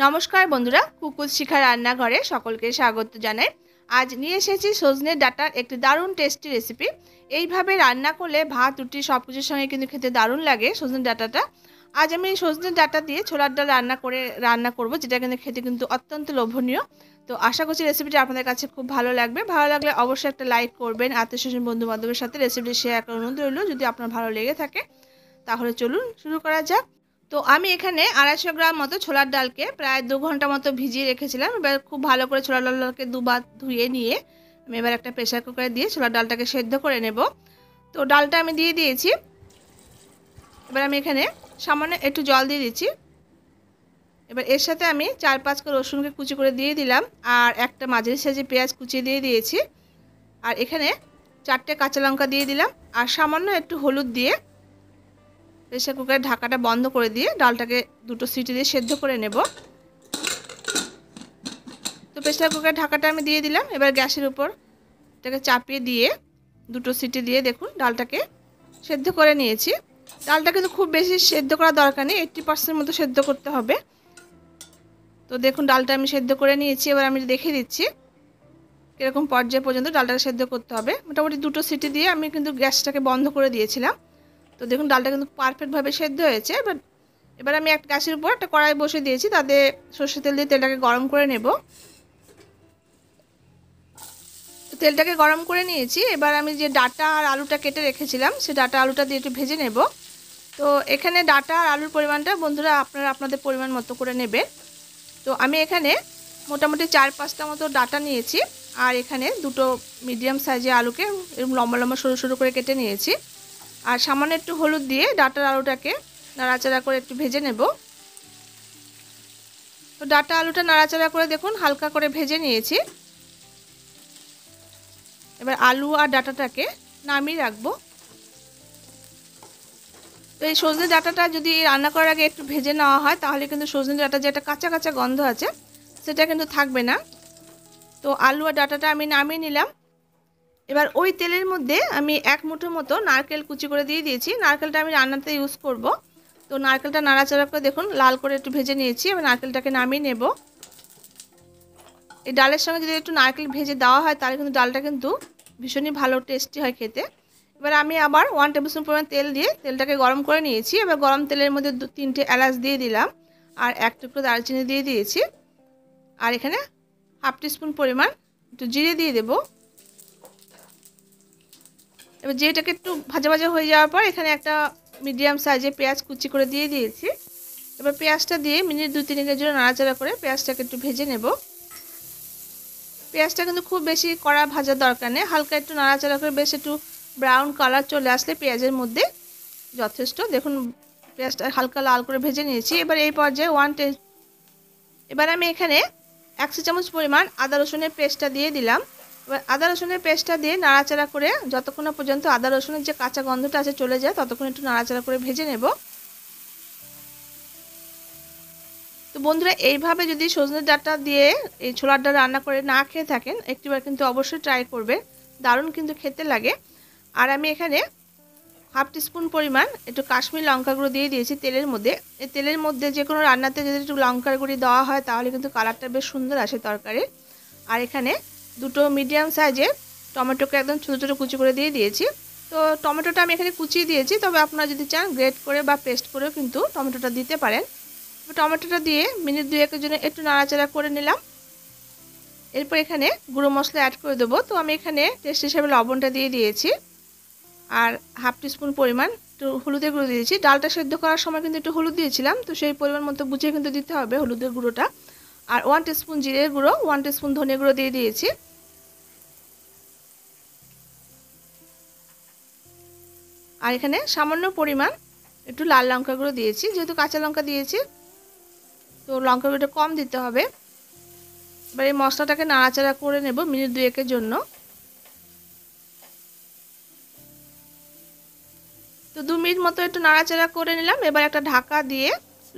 নমস্কার বন্ধুরা, কুকুর শিখা রান্নাঘরে সকলকে স্বাগত জানাই। আজ নিয়ে এসেছি সজনে ডাঁটার একটি দারুণ টেস্টি রেসিপি। এইভাবে রান্না করলে ভাত রুটি সব কিছুর সঙ্গে কিন্তু খেতে দারুণ লাগে সজনে ডাঁটাটা। আজ আমি সজনে ডাঁটা দিয়ে ছোলার ডাল রান্না করব, যেটা কিন্তু খেতে কিন্তু অত্যন্ত লোভনীয়। তো আশা করছি রেসিপিটা আপনাদের কাছে খুব ভালো লাগবে। ভালো লাগলে অবশ্যই একটা লাইক করবেন, আত্মীয় স্বজন বন্ধু বান্ধবের সাথে রেসিপিটি শেয়ার করার অনুরোধ রইল। যদি আপনার ভালো লেগে থাকে তাহলে চলুন শুরু করা যাক। তো আমি এখানে 250 গ্রাম মতো ছোলার ডালকে প্রায় 2 ঘন্টা মতো ভিজিয়ে রেখেছিলাম। এবার খুব ভালো করে ছোলার ডালটাকে দুবার ধুয়ে নিয়ে আমি এবার একটা প্রেসার কুকারে দিয়ে ছোলার ডালটাকে সেদ্ধ করে নেব। তো ডালটা আমি দিয়ে দিয়েছি। এবার আমি এখানে সামান্য একটু জল দিয়ে দিচ্ছি। এবার এর সাথে আমি 4-5 কোয়া রসুনকে কুচি করে দিয়ে দিলাম, আর একটা মাঝারি সাইজের পেঁয়াজ কুচিয়ে দিয়ে দিয়েছি, আর এখানে 4টে কাঁচা লঙ্কা দিয়ে দিলাম, আর সামান্য একটু হলুদ দিয়ে প্রেসার কুকারের ঢাকাটা বন্ধ করে দিয়ে ডালটাকে 2টো সিটি দিয়ে সেদ্ধ করে নেব। তো প্রেসার কুকারের ঢাকাটা আমি দিয়ে দিলাম। এবার গ্যাসের উপর এটাকে চাপিয়ে দিয়ে 2টো সিটি দিয়ে দেখুন ডালটাকে সেদ্ধ করে নিয়েছি। ডালটা কিন্তু খুব বেশি সেদ্ধ করা দরকার নেই, 80% মতো সেদ্ধ করতে হবে। তো দেখুন ডালটা আমি সেদ্ধ করে নিয়েছি। এবার আমি দেখে দিচ্ছি এরকম পর্যায় পর্যন্ত ডালটাকে সেদ্ধ করতে হবে। মোটামুটি 2টো সিটি দিয়ে আমি কিন্তু গ্যাসটাকে বন্ধ করে দিয়েছিলাম। তো দেখুন ডালটা কিন্তু পারফেক্টভাবে সেদ্ধ হয়েছে। এবার আমি একটা গ্যাসের উপর একটা কড়াই বসিয়ে দিয়েছি, তাতে সরষের তেল দিয়ে তেলটাকে গরম করে নেব। তো তেলটাকে গরম করে নিয়েছি। এবার আমি যে ডাঁটা আর আলুটা কেটে রেখেছিলাম সেই ডাঁটা আলুটা দিয়ে একটু ভেজে নেব। তো এখানে ডাঁটা আর আলুর পরিমাণটা বন্ধুরা আপনারা আপনাদের পরিমাণ মতো করে নেবেন। তো আমি এখানে মোটামুটি 4-5টা মতো ডাঁটা নিয়েছি, আর এখানে 2টো মিডিয়াম সাইজের আলুকে এরকম লম্বা লম্বা সরু সরু করে কেটে নিয়েছি, আর সামান্য একটু হলুদ দিয়ে ডাঁটার আলুটাকে নাড়াচাড়া করে একটু ভেজে নেব। তো ডাঁটা আলুটা নাড়াচাড়া করে দেখুন হালকা করে ভেজে নিয়েছি। এবার আলু আর ডাঁটাটাকে নামিয়ে রাখবো। তো এই সজনে ডাঁটাটা যদি রান্না করার আগে একটু ভেজে নেওয়া হয় তাহলে কিন্তু সজনে ডাঁটা যেটা কাঁচা কাঁচা গন্ধ আছে সেটা কিন্তু থাকবে না। তো আলু আর ডাঁটাটা আমি নামিয়ে নিলাম। এবার ওই তেলের মধ্যে আমি 1 মুঠো মতো নারকেল কুচি করে দিয়ে দিয়েছি। নারকেলটা আমি রান্নাতে ইউজ করব। তো নারকেলটা নাড়াচাড়া করে দেখুন লাল করে একটু ভেজে নিয়েছি। এবার নারকেলটাকে নামিয়ে নেব। এই ডালের সঙ্গে যদি একটু নারকেল ভেজে দেওয়া হয় তাহলে কিন্তু ডালটা কিন্তু ভীষণই ভালো টেস্টি হয় খেতে। এবার আমি আবার 1 টেবিল স্পুন পরিমাণ তেল দিয়ে তেলটাকে গরম করে নিয়েছি। এবার গরম তেলের মধ্যে 2-3টে এলাচ দিয়ে দিলাম, আর 1 টুকরো দারচিনি দিয়ে দিয়েছি, আর এখানে 1/2 টিস্পুন পরিমাণ একটু জিরে দিয়ে দেব। এবার জিরেটাকে একটু ভাজা ভাজা হয়ে যাওয়ার পর এখানে একটা মিডিয়াম সাইজের পেঁয়াজ কুচি করে দিয়ে দিয়েছি। এবার পেঁয়াজটা দিয়ে মিনিট 2-3 জন্য নাড়াচাড়া করে পেঁয়াজটাকে একটু ভেজে নেব। পেঁয়াজটা কিন্তু খুব বেশি কড়া ভাজার দরকার নেই, হালকা একটু নাড়াচাড়া করে বেশ একটু ব্রাউন কালার চলে আসলে পেঁয়াজের মধ্যে যথেষ্ট। দেখুন পেঁয়াজটা হালকা লাল করে ভেজে নিয়েছি। এবার এই পর্যায়ে এবার আমি এখানে 1 চা চামচ পরিমাণ আদা রসুনের পেস্টটা দিয়ে দিলাম। এবার আদা রসুনের পেস্টটা দিয়ে নাড়াচাড়া করে যতক্ষণ না পর্যন্ত আদা রসুনের যে কাঁচা গন্ধটা আছে চলে যায় ততক্ষণ একটু নাড়াচাড়া করে ভেজে নেব। তো বন্ধুরা এইভাবে যদি সজনে ডাঁটা দিয়ে এই ছোলার ডাল রান্না করে না খেয়ে থাকেন একটিবার কিন্তু অবশ্যই ট্রাই করবেন, দারুণ কিন্তু খেতে লাগে। আর আমি এখানে 1/2 টিস্পুন পরিমাণ একটু কাশ্মীরি লঙ্কা গুঁড়ো দিয়ে দিয়েছি তেলের মধ্যে। এই তেলের মধ্যে যে কোনো রান্নাতে যদি একটু লঙ্কার গুঁড়ি দেওয়া হয় তাহলে কিন্তু কালারটা বেশ সুন্দর আসে তরকারি। আর এখানে 2টো মিডিয়াম সাইজের টমেটোকে একদম ছোটো ছোটো কুচি করে দিয়ে দিয়েছি। তো টমেটোটা আমি এখানে কুচিয়ে দিয়েছি, তবে আপনারা যদি চান গ্রেট করে বা পেস্ট করেও কিন্তু টমেটোটা দিতে পারেন। টমেটোটা দিয়ে মিনিট 2-1 জন্য একটু নাড়াচাড়া করে নিলাম। এরপর এখানে গুঁড়ো মশলা অ্যাড করে দেবো। তো আমি এখানে টেস্ট হিসেবে লবণটা দিয়ে দিয়েছি, আর 1/2 টিস্পুন পরিমাণ একটু হলুদের গুঁড়ো দিয়েছি। ডালটা সেদ্ধ করার সময় কিন্তু একটু হলুদ দিয়েছিলাম, তো সেই পরিমাণ মতো বুঝিয়ে কিন্তু দিতে হবে হলুদের গুঁড়োটা। আর 1 টিস্পুন জিরের গুঁড়ো, 1 টিস্পুন ধনে গুঁড়ো দিয়ে দিয়েছি। আর এখানে সামান্য পরিমাণ একটু লাল লঙ্কা গুঁড়ো দিয়েছি, যেহেতু কাঁচা লঙ্কা দিয়েছি তো লঙ্কা গুঁড়োটা কম দিতে হবে। এবার এই মশলাটাকে নাড়াচাড়া করে নেব মিনিট 2-1 জন্য। তো 2 মিনিট মতো একটু নাড়াচাড়া করে নিলাম। এবার একটা ঢাকা দিয়ে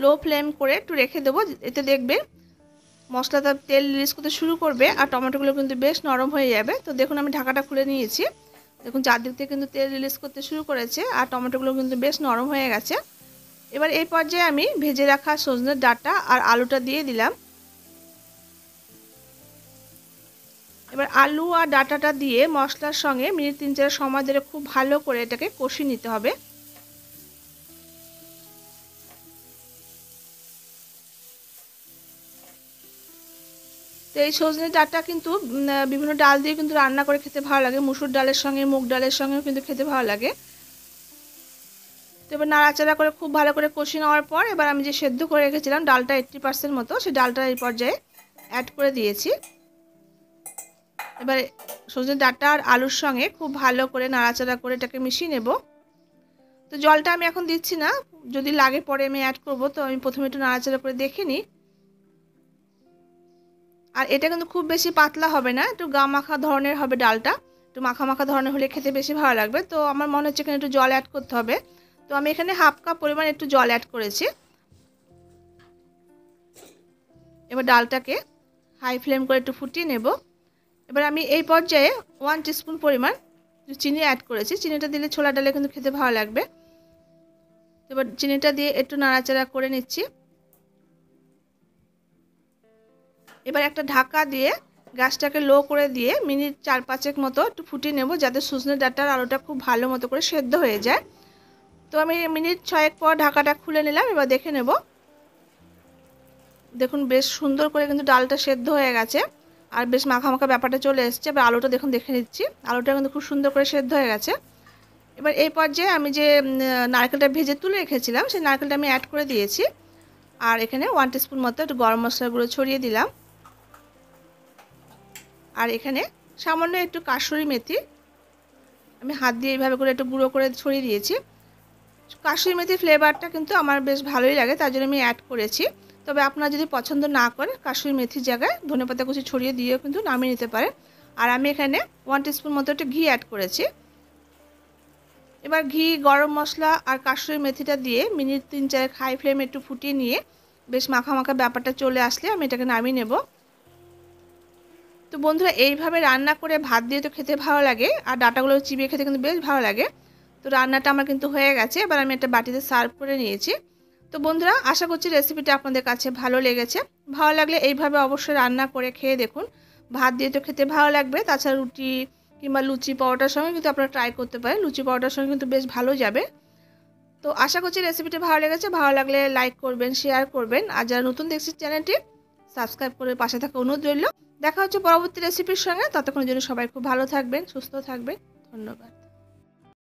লো ফ্লেম করে একটু রেখে দেবো। এতে দেখবে মশলাটা তেল রিলিজ করতে শুরু করবে আর টমেটোগুলো কিন্তু বেশ নরম হয়ে যাবে। তো দেখুন আমি ঢাকাটা খুলে নিয়েছি, দেখুন চারদিক থেকে কিন্তু তেল রিলিজ করতে শুরু করেছে আর টমেটোগুলো কিন্তু বেশ নরম হয়ে গেছে। এবার এই পর্যায়ে আমি ভেজে রাখা সজনের ডাঁটা আর আলুটা দিয়ে দিলাম। এবার আলু আর ডাঁটাটা দিয়ে মশলার সঙ্গে মিনিট 3-4 সময় ধরে খুব ভালো করে এটাকে কষিয়ে নিতে হবে। তো এই সজনে ডাঁটা কিন্তু বিভিন্ন ডাল দিয়ে কিন্তু রান্না করে খেতে ভালো লাগে, মুসুর ডালের সঙ্গে মুগ ডালের সঙ্গেও কিন্তু খেতে ভালো লাগে। তো এবার নাড়াচাড়া করে খুব ভালো করে কষিয়ে নেওয়ার পর এবার আমি যে সেদ্ধ করে রেখেছিলাম ডালটা 80% মতো, সেই ডালটা এই পর্যায়ে অ্যাড করে দিয়েছি। এবার সজনে ডাঁটা আর আলুর সঙ্গে খুব ভালো করে নাড়াচাড়া করে এটাকে মিশিয়ে নেব। তো জলটা আমি এখন দিচ্ছি না, যদি লাগে পরে আমি অ্যাড করব। তো আমি প্রথমে একটু নাড়াচাড়া করে দেখে নিই। আর এটা কিন্তু খুব বেশি পাতলা হবে না, একটু গা মাখা ধরনের হবে ডালটা, একটু মাখা মাখা ধরনের হলে খেতে বেশি ভালো লাগবে। তো আমার মনে হচ্ছে এখানে একটু জল অ্যাড করতে হবে। তো আমি এখানে হাফ কাপ পরিমাণ একটু জল অ্যাড করেছি। এবার ডালটাকে হাই ফ্লেম করে একটু ফুটিয়ে নেব। এবার আমি এই পর্যায়ে 1 টিস্পুন পরিমাণ চিনি অ্যাড করেছি। চিনিটা দিলে ছোলা ডালে কিন্তু খেতে ভালো লাগবে। এবার চিনিটা দিয়ে একটু নাড়াচাড়া করে নিচ্ছি। এবার একটা ঢাকা দিয়ে গ্যাসটাকে লো করে দিয়ে মিনিট 4-5 মতো একটু ফুটিয়ে নেব, যাতে সজনে ডাঁটার আলুটা খুব ভালো মতো করে সেদ্ধ হয়ে যায়। তো আমি মিনিট 6 পর ঢাকাটা খুলে নিলাম। এবার দেখে নেব, দেখুন বেশ সুন্দর করে কিন্তু ডালটা সেদ্ধ হয়ে গেছে আর বেশ মাখা মাখা ব্যাপারটা চলে এসছে। এবার আলুটা দেখুন দেখে নিচ্ছি, আলুটা কিন্তু খুব সুন্দর করে সেদ্ধ হয়ে গেছে। এবার এই পর্যায়ে আমি যে নারকেলটা ভেজে তুলে রেখেছিলাম সেই নারকেলটা আমি অ্যাড করে দিয়েছি। আর এখানে 1 টিস্পুন মতো একটু গরম মশলার গুঁড়ো ছড়িয়ে দিলাম। আর এখানে সামান্য একটু কাসুরি মেথি আমি হাত দিয়ে এইভাবে করে একটু গুঁড়ো করে ছড়িয়ে দিয়েছি। কাসুরি মেথির ফ্লেভারটা কিন্তু আমার বেশ ভালোই লাগে, তার জন্য আমি অ্যাড করেছি। তবে আপনারা যদি পছন্দ না করেন কাসুরি মেথির জায়গায় ধনেপাতা কুচি ছড়িয়ে দিয়েও কিন্তু নামিয়ে নিতে পারেন। আর আমি এখানে 1 টিস্পুন মতো একটু ঘি অ্যাড করেছি। এবার ঘি, গরম মশলা আর কাসুরি মেথিটা দিয়ে মিনিট 3-4 হাই ফ্লেমে একটু ফুটিয়ে নিয়ে বেশ মাখা মাখা ব্যাপারটা চলে আসলে আমি এটাকে নামিয়ে নেব। তো বন্ধুরা এইভাবে রান্না করে ভাত দিয়ে তো খেতে ভালো লাগে, আর ডাঁটাগুলো চিবিয়ে খেতে কিন্তু বেশ ভালো লাগে। তো রান্নাটা আমার কিন্তু হয়ে গেছে, এবার আমি একটা বাটিতে সার্ভ করে নিয়েছি। তো বন্ধুরা আশা করছি রেসিপিটা আপনাদের কাছে ভালো লেগেছে। ভালো লাগলে এইভাবে অবশ্যই রান্না করে খেয়ে দেখুন, ভাত দিয়ে তো খেতে ভালো লাগবে। তাছাড়া রুটি কিংবা লুচি পরোটার সঙ্গে কিন্তু আপনারা ট্রাই করতে পারেন, লুচি পরোটার সঙ্গে কিন্তু বেশ ভালো যাবে। তো আশা করছি রেসিপিটা ভালো লেগেছে। ভালো লাগলে লাইক করবেন, শেয়ার করবেন, আর যারা নতুন দেখছেন চ্যানেলটি সাবস্ক্রাইব করে পাশে থাকা অনুরোধ রইল। দেখা হচ্ছে পরবর্তী রেসিপির সঙ্গে, ততক্ষণের জন্য সবাই খুব ভালো থাকবেন, সুস্থ থাকবেন। ধন্যবাদ।